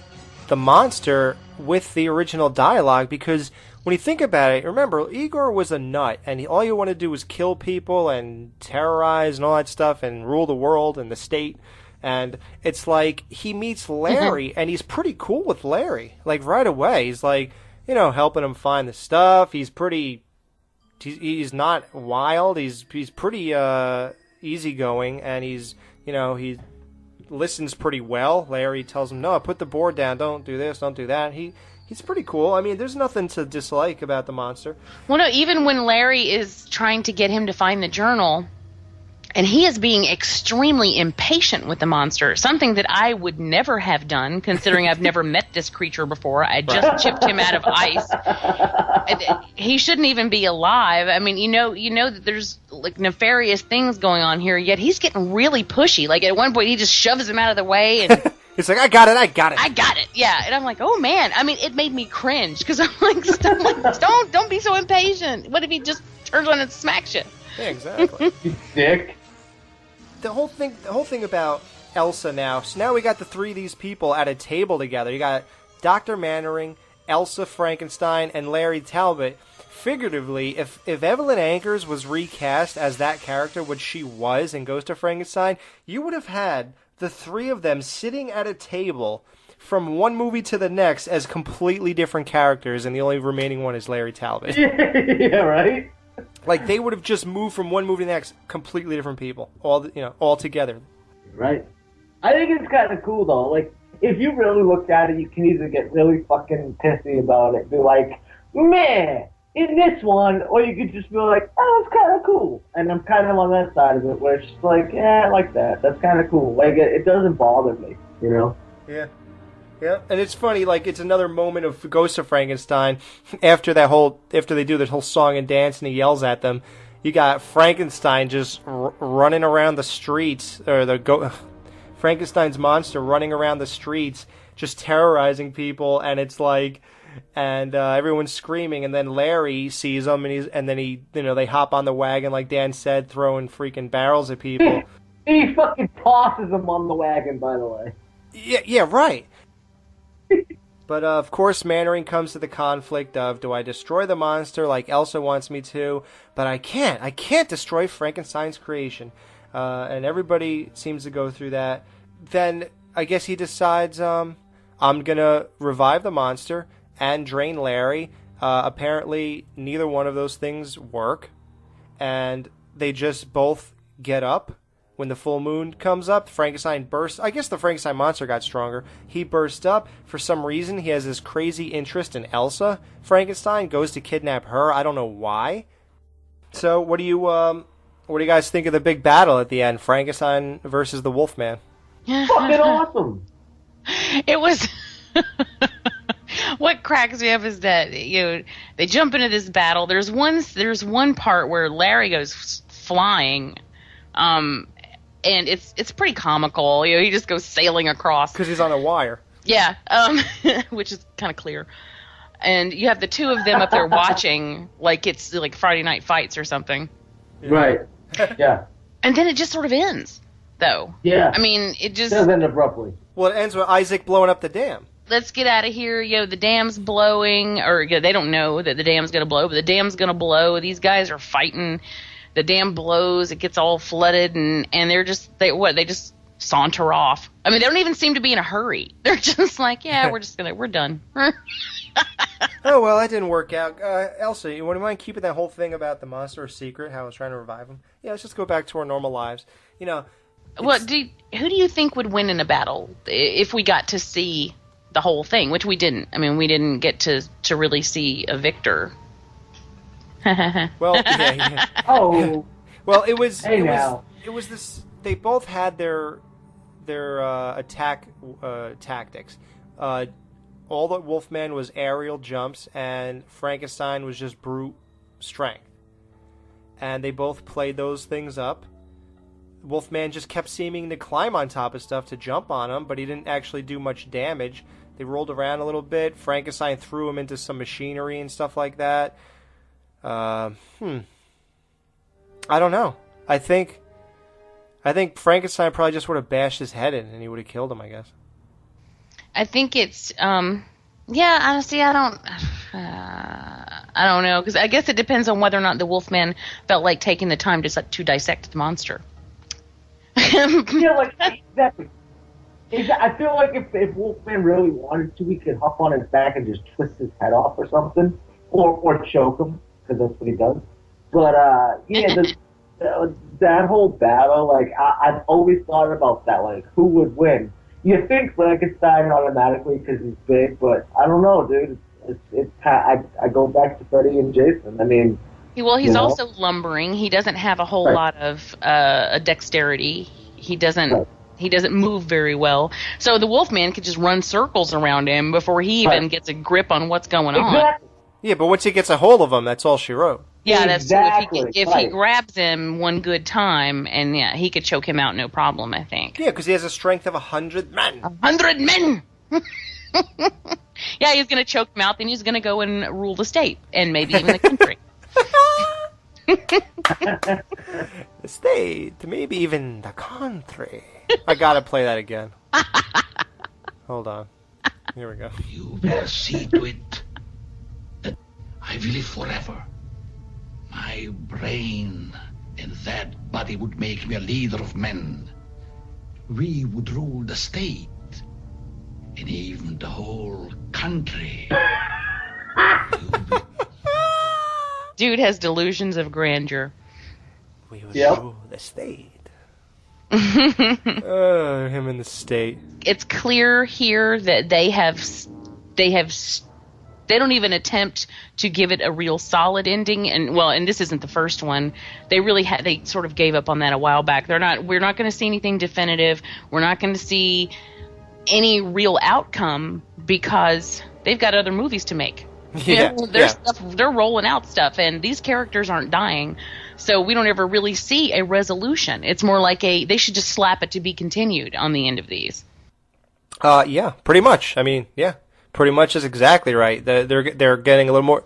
the monster with the original dialogue because when you think about it, remember, Igor was a nut, and all you want to do is kill people and terrorize and all that stuff and rule the world and the state. And it's like he meets Larry, and he's pretty cool with Larry. Like right away, he's like, you know, helping him find the stuff. He's pretty. He's not wild. He's pretty easygoing, and he's, you know, he listens pretty well. Larry tells him, no, put the board down. Don't do this. Don't do that. He's pretty cool. I mean, there's nothing to dislike about the monster. Well, no, even when Larry is trying to get him to find the journal. And he is being extremely impatient with the monster, something that I would never have done, considering I've never met this creature before. I just chipped him out of ice. He shouldn't even be alive. I mean, you know that there's like nefarious things going on here, yet he's getting really pushy. Like at one point, he just shoves him out of the way, and he's like, I got it. Yeah, and I'm like, oh man. I mean, it made me cringe because I'm like, don't be so impatient. What if he just turns on and smacks you? Yeah, exactly. You dick. The whole thing about Elsa now. So now we got the three of these people at a table together. You got Dr. Mannering, Elsa Frankenstein, and Larry Talbot. Figuratively, if Evelyn Ankers was recast as that character, which she was in Ghost of Frankenstein, you would have had the three of them sitting at a table from one movie to the next as completely different characters, and the only remaining one is Larry Talbot. Yeah, right? Like, they would have just moved from one movie to the next, completely different people, all together. Right. I think it's kind of cool, though. Like, if you really look at it, you can either get really fucking pissy about it, be like, meh, in this one, or you could just be like, oh, it's kind of cool. And I'm kind of on that side of it, where it's just like, yeah, I like that. That's kind of cool. Like, it doesn't bother me, you know? Yeah. Yeah, and it's funny, like, it's another moment of Ghost of Frankenstein. After they do this whole song and dance and he yells at them, you got Frankenstein just running around the streets, or Frankenstein's monster running around the streets, just terrorizing people, and it's like, and everyone's screaming, and then Larry sees them, and then they hop on the wagon, like Dan said, throwing freaking barrels at people. He fucking tosses them on the wagon, by the way. Yeah, right. But, of course, Mannering comes to the conflict of, do I destroy the monster like Elsa wants me to? But I can't. I can't destroy Frankenstein's creation. And everybody seems to go through that. Then I guess he decides, I'm going to revive the monster and drain Larry. Apparently, neither one of those things work. And they just both get up. When the full moon comes up, Frankenstein bursts. I guess the Frankenstein monster got stronger. He bursts up. For some reason, he has this crazy interest in Elsa. Frankenstein goes to kidnap her. I don't know why. So, what do you guys think of the big battle at the end? Frankenstein versus the Wolfman. Fucking awesome. It was. what cracks me up is that they jump into this battle. There's one part where Larry goes flying, and it's pretty comical. He just goes sailing across because he's on a wire. Yeah, which is kind of clear. And you have the two of them up there watching, like it's like Friday Night Fights or something. Right. Yeah. And then it just sort of ends, though. Yeah. I mean, it just does end abruptly. Well, it ends with Isaac blowing up the dam. Let's get out of here. The dam's blowing, or they don't know that the dam's going to blow, but the dam's going to blow. These guys are fighting. The dam blows. It gets all flooded, and they just saunter off. I mean, they don't even seem to be in a hurry. They're just like, yeah, we're done. Oh, well, that didn't work out. Elsa, you wouldn't mind keeping that whole thing about the monster a secret, how I was trying to revive him? Yeah, let's just go back to our normal lives. Well, who do you think would win in a battle if we got to see the whole thing, which we didn't? I mean, we didn't get to really see a victor. Well, yeah. Oh. Well, it was this. They both had their attack tactics. All that Wolfman was aerial jumps, and Frankenstein was just brute strength. And they both played those things up. Wolfman just kept seeming to climb on top of stuff to jump on him, but he didn't actually do much damage. They rolled around a little bit. Frankenstein threw him into some machinery and stuff like that. I don't know. I think Frankenstein probably just would have bashed his head in, and he would have killed him, I guess. I think it's, honestly, I don't know, because I guess it depends on whether or not the Wolfman felt like taking the time to dissect the monster. Yeah, exactly. I feel like if Wolfman really wanted to, he could hop on his back and just twist his head off or something, or choke him, because that's what he does. But that whole battle, I've always thought about that, who would win? You think Frankenstein automatically because he's big, but I don't know, dude. I go back to Freddy and Jason. I mean, he's also lumbering. He doesn't have a whole lot of dexterity. He doesn't move very well. So the Wolfman could just run circles around him before he even gets a grip on what's going on. Yeah, but once he gets a hold of him, that's all she wrote. Yeah, that's true. If he grabs him one good time, and he could choke him out no problem, I think. Yeah, because he has a strength of 100 men. 100 men! Yeah, he's going to choke him out, then he's going to go and rule the state, and maybe even the country. The state, maybe even the country. I gotta play that again. Hold on. Here we go. You better see to it that I will live forever. My brain and that body would make me a leader of men. We would rule the state and even the whole country. Dude has delusions of grandeur. We would rule the state. Him in the state. It's clear here that they don't even attempt to give it a real solid ending, and this isn't the first one. They sort of gave up on that a while back. We're not going to see anything definitive. We're not going to see any real outcome because they've got other movies to make. Yeah, they're rolling out stuff, and these characters aren't dying, so we don't ever really see a resolution. It's more like they should just slap it to be continued on the end of these. Yeah, pretty much. I mean, yeah. Pretty much is exactly right. They're getting a little more.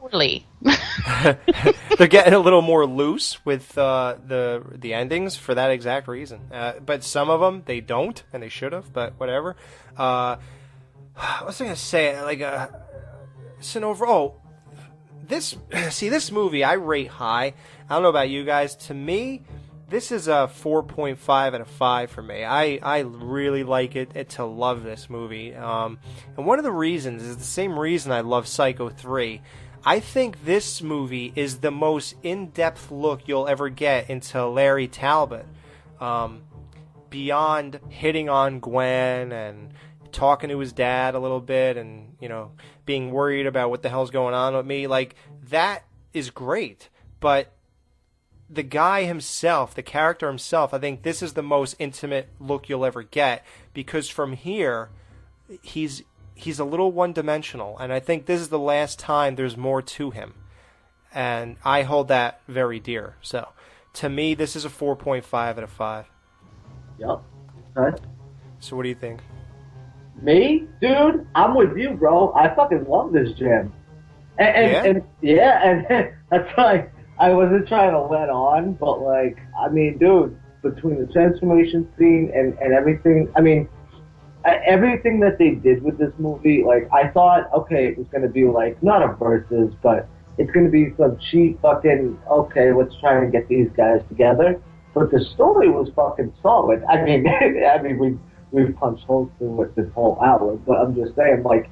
They're getting a little more loose with the endings for that exact reason. But some of them they don't, and they should have. But whatever. What was I gonna say? This movie I rate high. I don't know about you guys. To me, this is a 4.5 out of 5 for me. I really like it to love this movie. And one of the reasons is the same reason I love Psycho 3. I think this movie is the most in-depth look you'll ever get into Larry Talbot. Beyond hitting on Gwen and talking to his dad a little bit and, being worried about what the hell's going on with me. That is great. But the guy himself, the character himself, I think this is the most intimate look you'll ever get, because from here, he's he's a little one-dimensional, and I think this is the last time there's more to him. And I hold that very dear. So, to me, this is a 4.5 out of 5. Yep. Right. So what do you think? Me? Dude, I'm with you, bro. I fucking love this jam. And that's why I wasn't trying to let on, but, like, I mean, dude, between the transformation scene and everything, I mean, everything that they did with this movie, like, I thought, okay, it was going to be, like, not a versus, but it's going to be some cheap fucking, okay, let's try and get these guys together. But the story was fucking solid. I mean, we've punched holes through it this whole hour, but I'm just saying, like,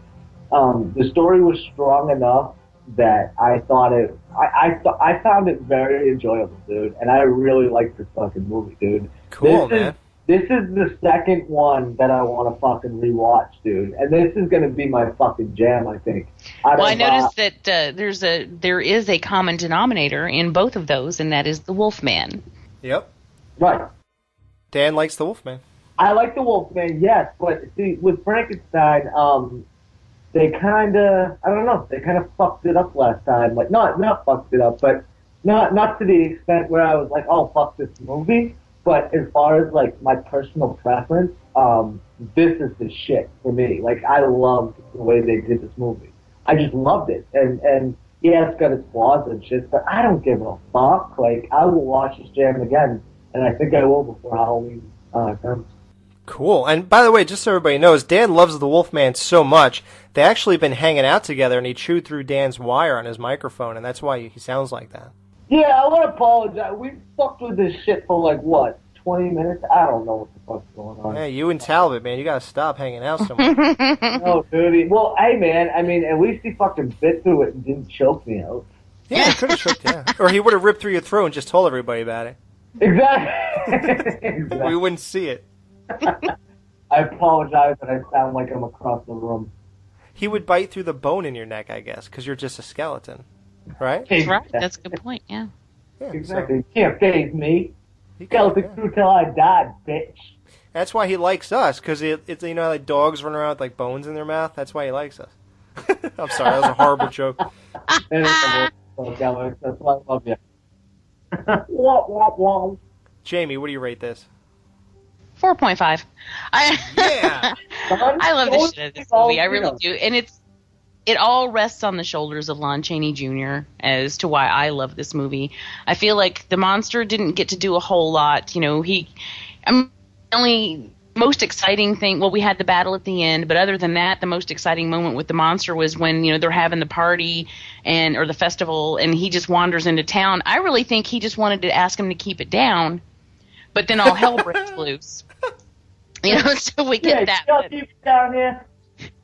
the story was strong enough that I thought it, I found it very enjoyable, dude, and I really liked this fucking movie, dude. Cool, man. This is the second one that I want to fucking rewatch, dude, and this is going to be my fucking jam, I think. I noticed that there is a common denominator in both of those, and that is the Wolfman. Yep. Right. Dan likes the Wolfman. I like the Wolfman, yes, but see, with Frankenstein, they kind of, I don't know, they kind of fucked it up last time. Like, not fucked it up, but not to the extent where I was like, oh, fuck this movie. But as far as, like, my personal preference, this is the shit for me. Like, I loved the way they did this movie. I just loved it. And yeah, it's got its flaws and shit, but I don't give a fuck. Like, I will watch this jam again, and I think I will before Halloween comes. Cool. And by the way, just so everybody knows, Dan loves the Wolfman so much, they actually been hanging out together, and he chewed through Dan's wire on his microphone, and that's why he sounds like that. Yeah, I want to apologize. We fucked with this shit for, like, what, 20 minutes? I don't know what the fuck's going on. Yeah, you and Talbot, man, you gotta stop hanging out so much. No, dude. Well, hey, man, I mean, at least he fucking bit through it and didn't choke me out. Yeah, he could have choked, yeah. Or he would have ripped through your throat and just told everybody about it. Exactly. We wouldn't see it. I apologize that I sound like I'm across the room. He would bite through the bone in your neck, I guess, because you're just a skeleton, right? That's right. That's a good point, yeah. Exactly. You can't phase me. Skeleton crew till I die, bitch. That's why he likes us, because it's, you know, like dogs run around with, like, bones in their mouth. That's why he likes us. I'm sorry, that was a horrible joke. That's why I love you. Womp, womp, womp. Jamie, what do you rate this? 4.5. Yeah. I love the shit out of this movie. I really do. And it all rests on the shoulders of Lon Chaney Jr. as to why I love this movie. I feel like the monster didn't get to do a whole lot. You know, the only most exciting thing, well, we had the battle at the end, but other than that, the most exciting moment with the monster was when, you know, they're having the party or the festival, and he just wanders into town. I really think he just wanted to ask him to keep it down, but then all hell breaks loose. You know, so we get that. Yeah, keep it down here.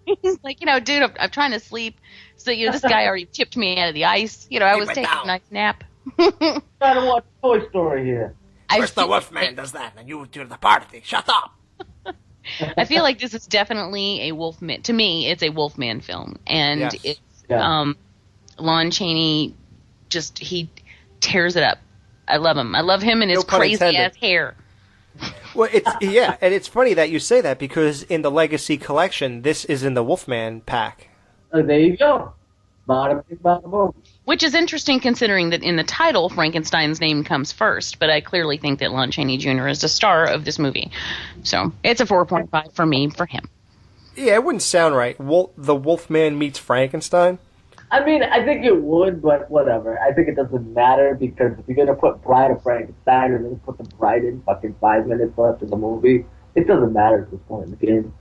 He's like, you know, dude, I'm trying to sleep. So, you know, this guy already tipped me out of the ice. You know, I was taking a nice nap. Trying to watch Toy Story here. First the Wolfman does that, and you do the party. Shut up. I feel like this is definitely a Wolfman. To me, it's a Wolfman film. And Yes. it's Yeah. Lon Chaney, he tears it up. I love him. I love him and his No pun crazy-ass intended. hair. Well, and it's funny that you say that, because in the Legacy Collection, this is in the Wolfman pack. There you go. Bada bing, bada boom. Which is interesting considering that in the title, Frankenstein's name comes first. But I clearly think that Lon Chaney Jr. is the star of this movie. So it's a 4.5 for me, for him. Yeah, it wouldn't sound right. The Wolfman meets Frankenstein. I mean, I think it would, but whatever. I think it doesn't matter, because if you're going to put Bride of Frankenstein and then put the bride in fucking 5 minutes left of the movie, it doesn't matter at this point in the game.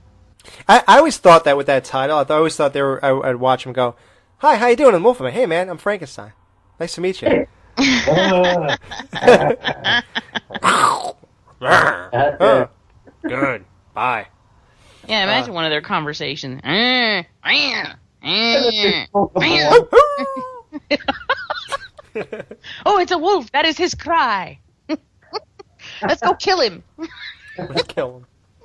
I always thought that with that title. I always thought I'd watch him go, "Hi, how you doing?" I'm Wolfman. "Hey, man, I'm Frankenstein. Nice to meet you." Good. Bye. Yeah, imagine one of their conversations. Oh, it's a wolf. That is his cry. Let's go kill him. Let's kill him.